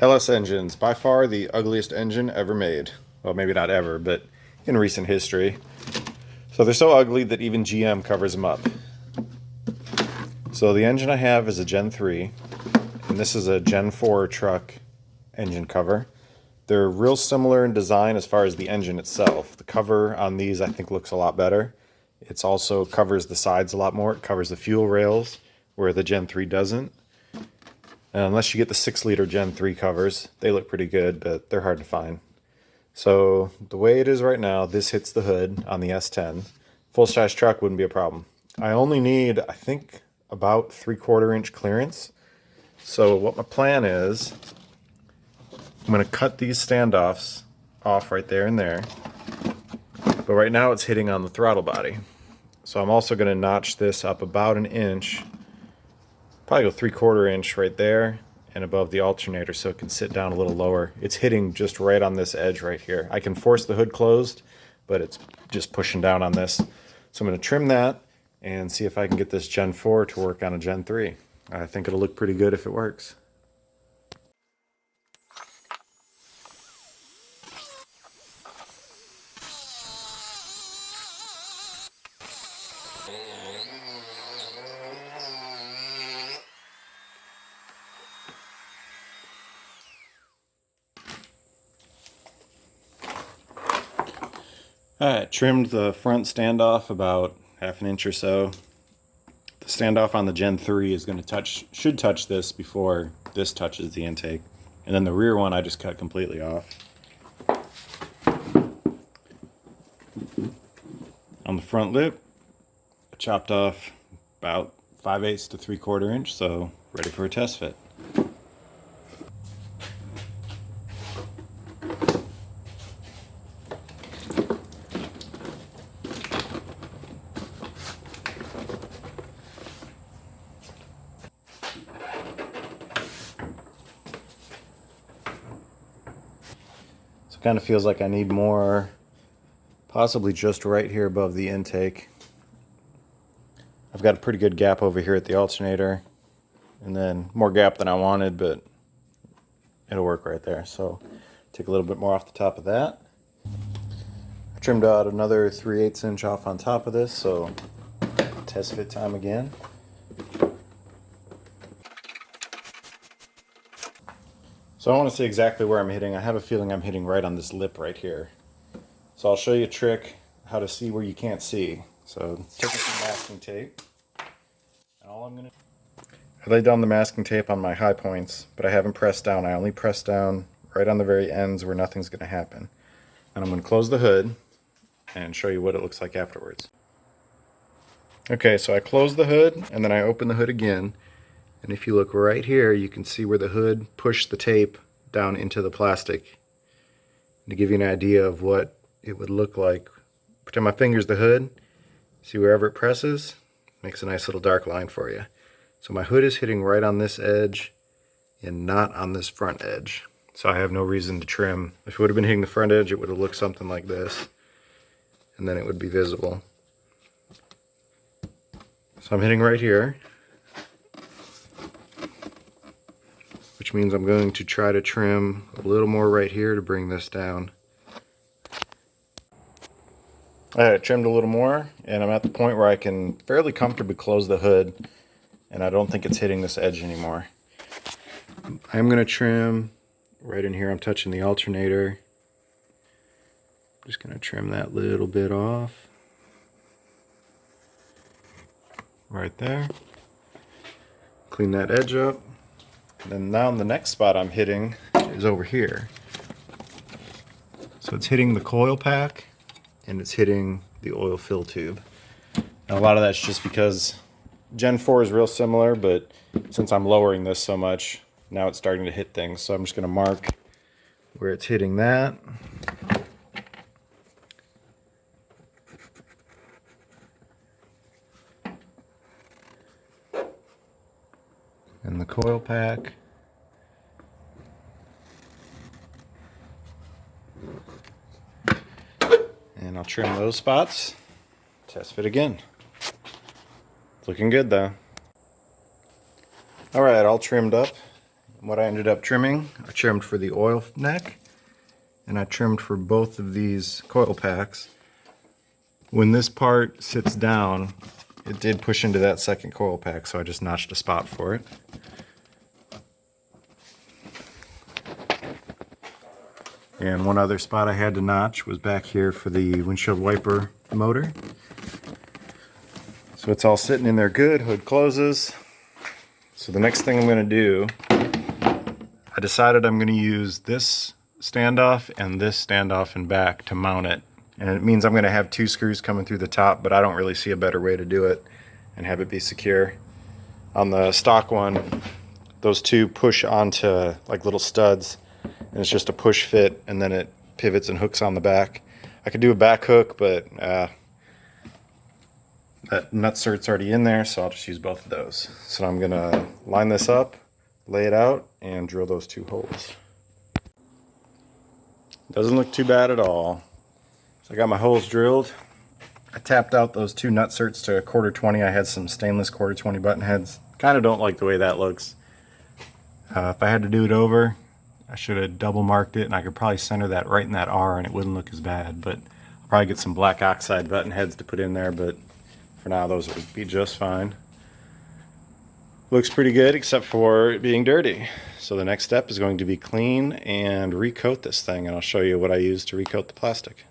LS engines, by far the ugliest engine ever made. Well, maybe not ever, but in recent history. So they're so ugly that even GM covers them up. So the engine I have is a Gen 3, and this is a Gen 4 truck engine cover. They're real similar in design as far as the engine itself. The cover on these I think looks a lot better. It also covers the sides a lot more. It covers the fuel rails where the Gen 3 doesn't. And unless you get the 6-liter Gen 3 covers, they look pretty good, but they're hard to find. So the way it is right now, this hits the hood on the S10. Full-size truck wouldn't be a problem. I only need, I think, about 3/4 inch clearance. So what my plan is, I'm going to cut these standoffs off right there and there. But right now it's hitting on the throttle body. So I'm also going to notch this up about an inch. Probably go 3/4 inch right there and above the alternator so it can sit down a little lower. It's hitting just right on this edge right here. I can force the hood closed, but it's just pushing down on this. So I'm going to trim that and see if I can get this Gen 4 to work on a Gen 3. I think it'll look pretty good if it works. Alright, trimmed the front standoff about 1/2 inch or so. The standoff on the Gen 3 is going to should touch this before this touches the intake. And then the rear one I just cut completely off. On the front lip, I chopped off about 5/8 to 3/4 inch, so ready for a test fit. So it kind of feels like I need more, possibly just right here above the intake. I've got a pretty good gap over here at the alternator, and then more gap than I wanted, but it'll work right there. So take a little bit more off the top of that. I trimmed out another 3/8 inch off on top of this, so test fit time again. So I want to see exactly where I'm hitting. I have a feeling I'm hitting right on this lip right here. So I'll show you a trick how to see where you can't see. So take some masking tape. And all I'm going to... I laid down the masking tape on my high points, but I haven't pressed down. I only pressed down right on the very ends where nothing's going to happen. And I'm going to close the hood and show you what it looks like afterwards. Okay, so I closed the hood and then I opened the hood again. And if you look right here, you can see where the hood pushed the tape down into the plastic. And to give you an idea of what it would look like, pretend my finger's the hood. See wherever it presses, makes a nice little dark line for you. So my hood is hitting right on this edge and not on this front edge. So I have no reason to trim. If it would have been hitting the front edge, it would have looked something like this. And then it would be visible. So I'm hitting right here, which means I'm going to try to trim a little more right here to bring this down. Alright, trimmed a little more, and I'm at the point where I can fairly comfortably close the hood, and I don't think it's hitting this edge anymore. I'm going to trim right in here. I'm touching the alternator. Just going to trim that little bit off. Right there. Clean that edge up. And then now the next spot I'm hitting is over here. So it's hitting the coil pack and it's hitting the oil fill tube. Now a lot of that's just because Gen 4 is real similar, but since I'm lowering this so much, now it's starting to hit things. So I'm just going to mark where it's hitting that. And the coil pack. And I'll trim those spots. Test fit again. It's looking good though. Alright, all trimmed up What I ended up trimming, I trimmed for the oil neck, and I trimmed for both of these coil packs. When this part sits down, it did push into that second coil pack, so I just notched a spot for it. And one other spot I had to notch was back here for the windshield wiper motor. So it's all sitting in there good, hood closes. So the next thing I'm going to do, I decided I'm going to use this standoff and this standoff in back to mount it. And it means I'm going to have 2 screws coming through the top, but I don't really see a better way to do it and have it be secure. On the stock one, those 2 push onto like little studs, and it's just a push fit, and then it pivots and hooks on the back. I could do a back hook, but that nutsert's already in there, so I'll just use both of those. So I'm going to line this up, lay it out, and drill those 2 holes. Doesn't look too bad at all. So I got my holes drilled. I tapped out those 2 nutserts to 1/4-20. I had some stainless 1/4-20 button heads. Kind of don't like the way that looks. If I had to do it over, I should have double marked it, and I could probably center that right in that R and it wouldn't look as bad. But I'll probably get some black oxide button heads to put in there, but for now those would be just fine. Looks pretty good except for it being dirty. So the next step is going to be clean and recoat this thing, and I'll show you what I used to recoat the plastic.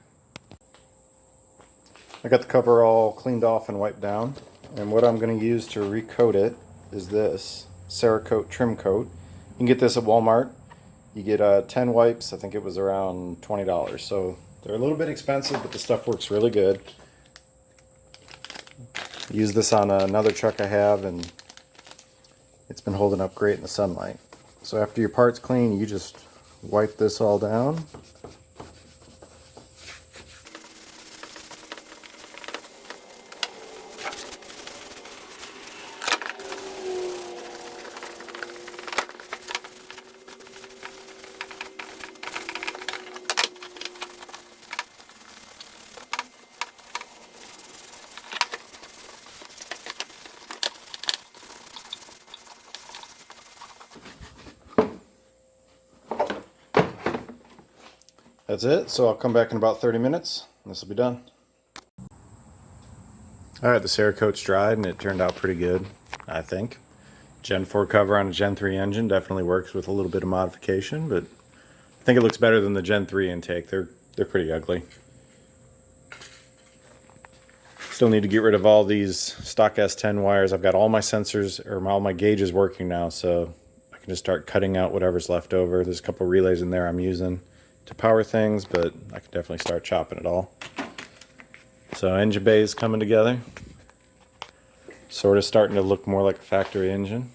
I got the cover all cleaned off and wiped down, and what I'm going to use to recoat it is this Cerakote trim coat. You can get this at Walmart. You get 10 wipes. I think it was around $20, so they're a little bit expensive, but the stuff works really good. I used this on another truck I have, and it's been holding up great in the sunlight. So after your part's clean, you just wipe this all down. That's it, so I'll come back in about 30 minutes, and this will be done. Alright, the Cerakote's dried, and it turned out pretty good, I think. Gen 4 cover on a Gen 3 engine definitely works with a little bit of modification, but I think it looks better than the Gen 3 intake. They're pretty ugly. Still need to get rid of all these stock S10 wires. I've got all my sensors, or all my gauges working now, so I can just start cutting out whatever's left over. There's a couple relays in there I'm using to power things, but I can definitely start chopping it all. So engine bay is coming together. Sort of starting to look more like a factory engine.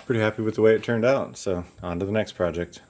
Pretty happy with the way it turned out, so on to the next project.